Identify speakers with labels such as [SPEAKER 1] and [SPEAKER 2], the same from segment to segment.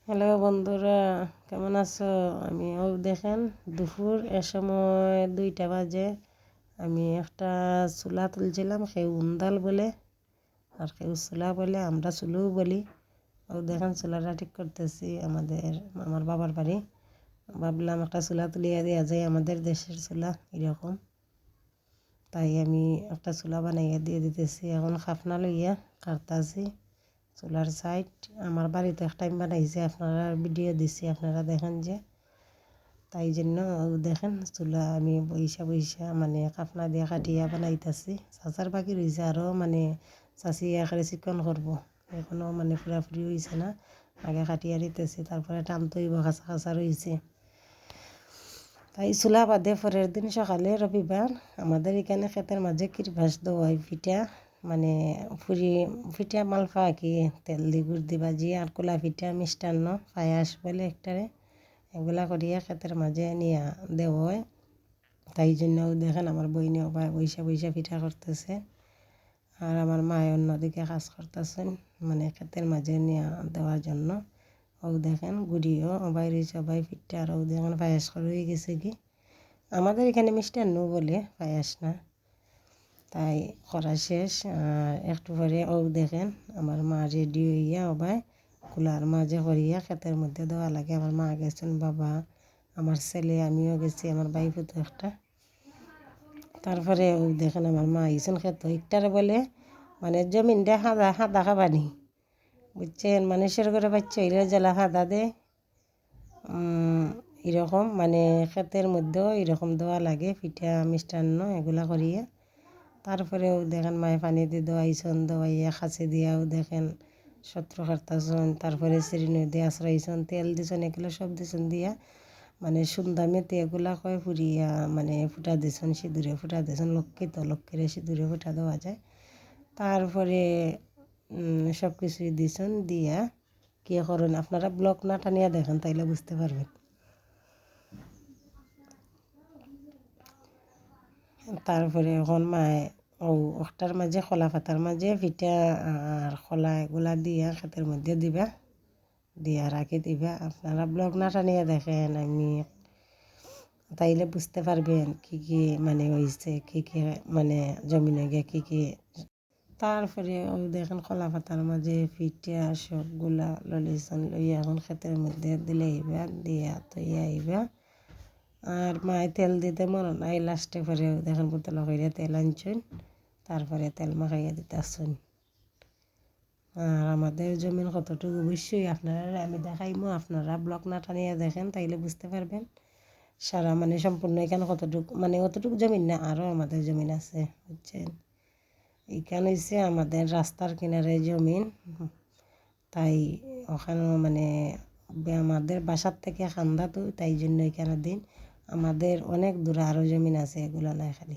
[SPEAKER 1] Hello বন্ধুরা, কেমন আছো? দেখেন দুপুর এ সময় 2টা বাজে। আমি একটা চুলা তুলছিলাম, কেউ উন্দাল বলে আর কেউ চুলা বলে, আমরা চুলও বলি। দেখেন চুলাটা ঠিক করতেছি আমার বাবার বাড়ি। ভাবলাম একটা চুলা তুলিয়া দেওয়া যায়, আমাদের দেশের চুলা এরকম। তাই আমি একটা চুলা বানাইয়া দিয়ে দিতেছি। এখন খাফনা লইয়া কাটতাছি চুলার সাইড। আমার বাড়িতে এক টাইম বানাইছে, আপনারা ভিডিও দিছি, আপনারা দেখেন যে। তাই জন্য দেখেন চুলা আমি বইসা মানে কাফনা দিয়ে কাটিয়া বানাইতেছি। চাচার বাকি রয়েছে আরও, মানে চাচি একেবারে চিকন করবো, এখনও মানে পুরাপুরি হয়েছে না। আগে কাটিয়া দিতেছি, তারপরে টানতে হইব, কাঁচা কাঁচা রয়েছে। তাই চুলা বাদে পরের দিন সকালে রবিবার আমাদের এখানে ক্ষেতের মাঝে কিরবাস দেওয়াই পিঠা, মানে পিঠা মালফা কি তেল দি গুড় দি ভাজি, আর কোলা পিঠা মিষ্টান্ন পায়াস বলে একটারে, এগুলা করিয়া ক্ষেতের মাঝে নিয়ে দেওয়া হয়। তাই জন্য দেখেন আমার বইনেও বইসা পিঠা করতেছে, আর আমার মায় অন্যদিকে কাজ করতেছেন, মানে ক্ষেতের মাঝে নিয়ে দেওয়ার জন্য। দেখেন গুড়িও বাইরে সবাই পিঠা, আর দেখেন পায়াস করে হয়ে গেছে কি। আমাদের এখানে মিষ্টান্ন বলে, পায়াস না। তাই করা শেষ, আর একটু পরে দেখেন আমার মা রেডি হইয়া কুলার মাঝে করিয়া ক্ষেতের মধ্যে দেওয়া লাগে। আমার মা গেছেন, বাবা, আমার ছেলে, আমিও গেছি, আমার ভাই ফুতো একটা। তারপরে দেখেন আমার মা আইসেন ক্ষেত একটারে বলে, মানে জমিনটা হাদা খাবানি, বুঝছেন? মানুষের ঘরে বাচ্চা হইলে জ্বালা হাদা দে, এরকম মানে ক্ষেতের মধ্যেও এরকম দেওয়া লাগে পিঠা মিষ্টান্ন এগুলা করিয়া। তারপরেও দেখেন মায়ে পানি দিয়ে দোয়াইছন, দোয়াইয়া খাঁচে দিয়াও দেখেন শত্রু কাটতাছন, তারপরে চিরিনি দিয়ে আশ্রাইছন, তেল দিছন, এগুলো সব দিছন দিয়া মানে সুন্দর মেতে এগুলা কয় ফুরিয়া মানে ফুটা দিছন, সিঁদুরে ফুটা দিছন, লক্ষ্মীরে সিঁদুরে ফুটা দেওয়া যায়। তারপরে সব কিছুই দিছন দিয়া কী করেন আপনারা ব্লক না টানিয়া দেখেন, তাইলে বুঝতে পারবেন। তারপরে এখন মায়ে ওটার মাঝে খোলা পাতার মাঝে পিঠা আর খোলা এগুলা দিয়া ক্ষেতের মধ্যে দিবা, দিয়া রাখি দিবা। আপনারা ব্লগ না টানিয়া দেখেন, আমি তাইলে বুঝতে পারবেন কি কি মানে হয়েছে, কি কি মানে জমিনে গিয়ে কি কি। তারপরে দেখেন খোলা পাতার মাঝে পিঠা সবগুলা ললিছন, লইয়া এখন ক্ষেতের মধ্যে দিলে আইবা, দিয়া তৈয়া আইবা। আর মায়ে তেল দিতে মনে নাই, লাস্টে পরে দেখেন বোতল কইরা তেল আনছেন, তারপরে তেল মাখাইয়া দিতেছেন। আর আমাদের জমিন কতটুকু অবশ্যই আপনারা আমি দেখাইমো, আপনারা ব্লক না টানিয়া দেখেন, তাইলে বুঝতে পারবেন সারা মানে সম্পূর্ণ এখানে কতটুকু, মানে অতটুকু জমিন না, আরও আমাদের জমিন আছে, বুঝছেন? এইখানে হচ্ছে আমাদের রাস্তার কিনারে জমিন। তাই ওখানে মানে আমাদের বাসার থেকে খান্দা, তো তাই জন্য এখানে দিন আমাদের অনেক দূরে আরও জমিন আছে, এগুলো নাই খালি।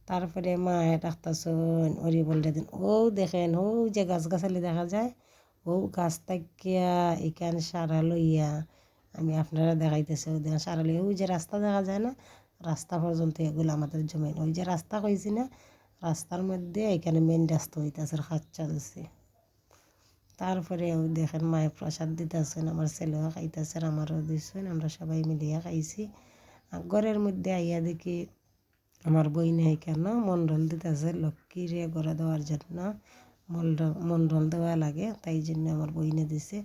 [SPEAKER 1] তারপরে মা ডাক্তারছন ওরি বললে দিন দেখেন যে গাছগাছালি দেখা যায়, গাছ থাকিয়া এখান সারা লইয়া আমি আপনারা দেখাইতেছি। দেখেন সারা লইয়া যে রাস্তা দেখা যায় না, রাস্তা পর্যন্ত এগুলো আমাদের জমিন। যে রাস্তা কইছি না, রাস্তার মধ্যে এখানে মেন রাস্তা হইতেছে, কাজ চলছে। তারপরে দেখেন মায়ের প্রসাদ দিতেছেন, আমার ছেলেও খাইতেছেন, আমারও দিচ্ছেন, আমরা সবাই মিলিয়া খাইছি। ঘরের মধ্যে আইয়া দেখি আমার বইনে কেন মণ্ডল দিতেছে, লক্ষ্মীরে ঘরে দেওয়ার জন্য মণ্ডল দেওয়া লাগে, তাই জন্য আমার বইনে দিছে।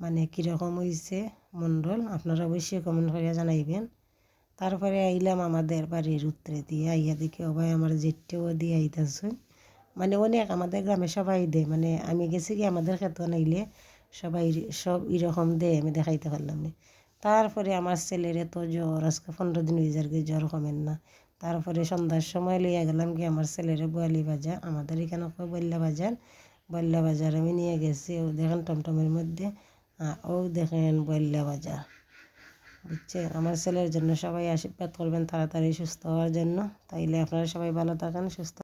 [SPEAKER 1] মানে কীরকম হয়েছে মণ্ডল আপনারা অবশ্যই কমেন্ট করে জানাইবেন। তারপরে আইলাম আমাদের বাড়ির উত্তরে দিয়ে, আইয়া দেখি আমার জেঠেও দিয়ে আইতেছেন, মানে অনেক আমাদের গ্রামে সবাই দেয়, মানে আমি গেছি কি আমাদের ক্ষেত নাইলে সবাই সব এরকম দেয়, আমি দেখাইতে পারলাম না। তারপরে আমার ছেলের তো জ্বর, আজকে 15 দিন হয়ে যার জ্বর কমেন না। তারপরে সন্ধ্যার সময় লইয়া গেলাম কি আমার ছেলের বোয়ালি বাজার, আমাদের এখানে বল্লা বাজার আমি নিয়ে গেছি। দেখেন টমটমের মধ্যে, দেখেন বল্লা বাজার, বুঝছেন? আমার ছেলের জন্য সবাই আশীর্বাদ করবেন তাড়াতাড়ি সুস্থ হওয়ার জন্য। তাইলে আপনারা সবাই ভালো থাকেন, সুস্থ।